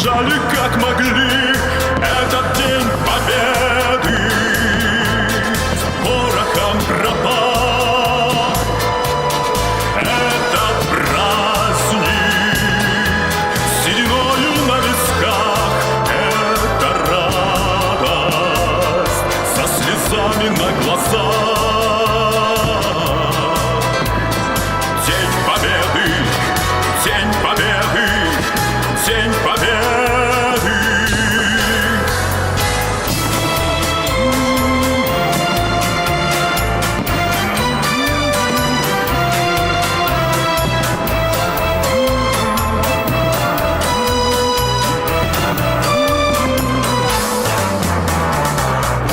приближали как могли этот день победы. Порохом пропах этот праздник, сединою на висках эта радость, со слезами на глазах. День победы, день победы, день победы.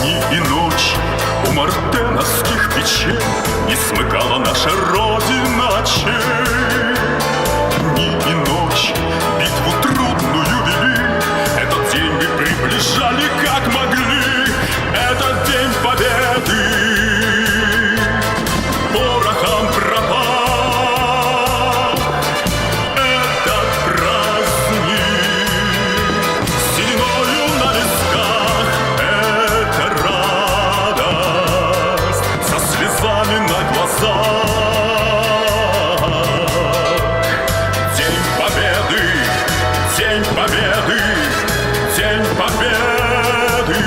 Дни и ночи у мартеновских печей не смыкала наша Родина очей. Дни и ночи битву трудную вели, этот день мы приближали как могли, этот день победы. Порохом пропах этот праздник, сединою на висках эта радость, со слезами на глазах. День победы, день победы, день победы.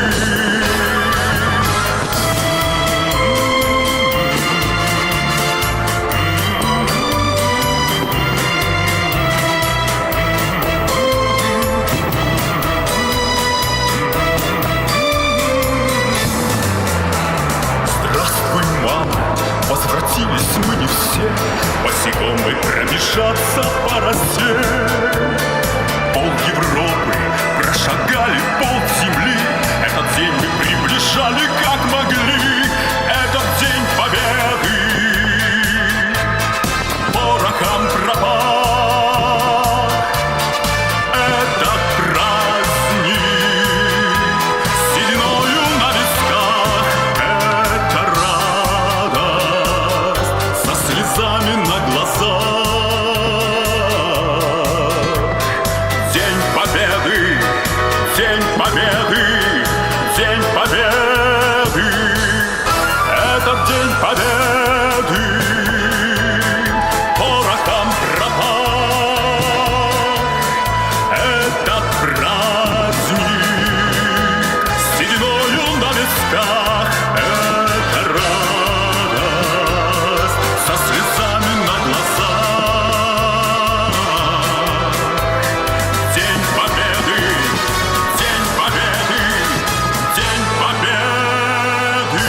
Здравствуй, мама, возвратились мы не все, босиком мы пробежаться по росе. Пол Европы прошагали, пол земли, этот день мы приближали как могли, этот день победы. Порохом пропах этот праздник, сединою на висках эта радость, со слезами на глазах. День победы, день победы, день победы. Этот день победы. Порохом пропах этот праздник, сединою на висках эта радость, со слезами на глазах. День победы, день победы, день победы.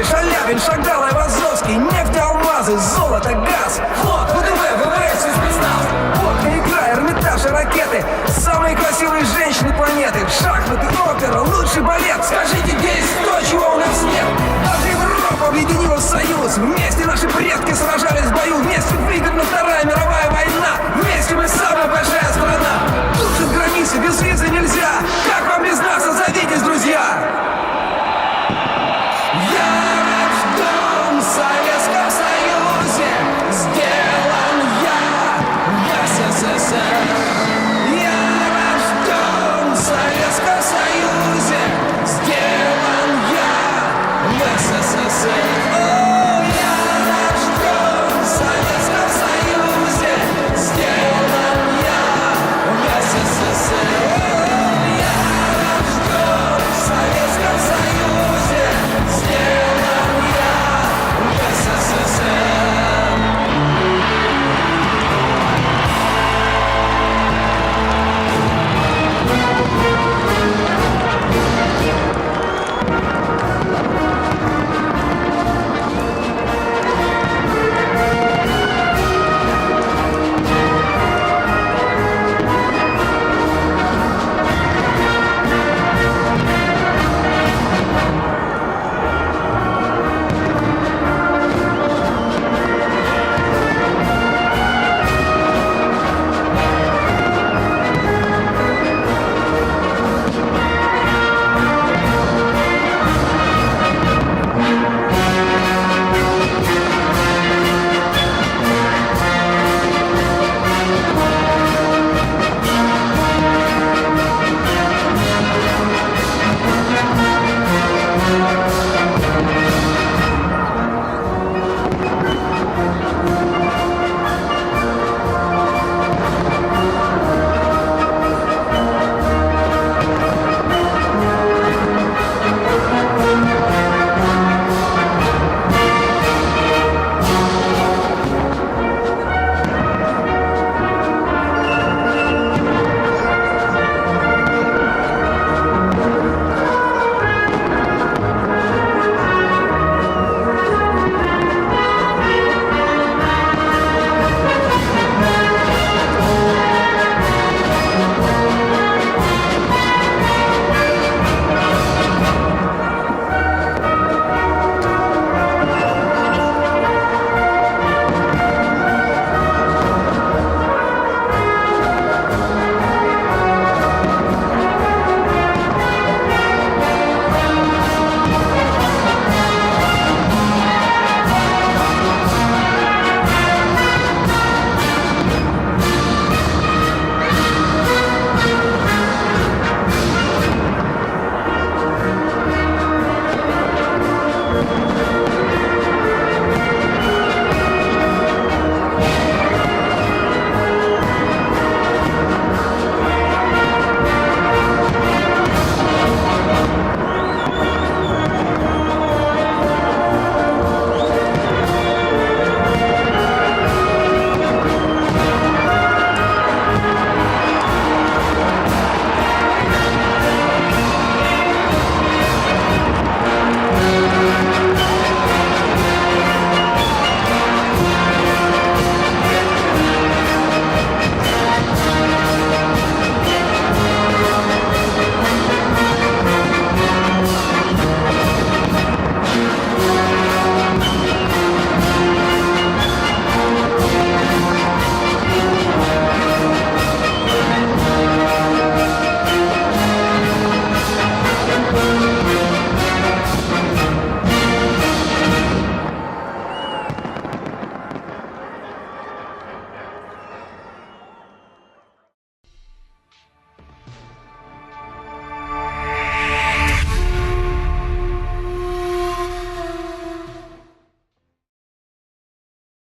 Шаляпин, Шагал, Айвазовский, нефть, алмазы, золото, газ, флот, ВДВ, ВВС и спецназ. Водка, игра, Эрмитаж и ракеты, самые красивые женщины планеты, шахматы, опера, лучший балет. Скажите, где есть то, чего у нас нет? Даже Европа объединила в союз. Вместе наши предки сражались в бою. Вместе выиграна Вторая мировая война. Вместе мы самая большая страна. Тут же в границе без визы нельзя. Как вам без нас? Озовитесь, друзья! Я рожден в Советском Союзе.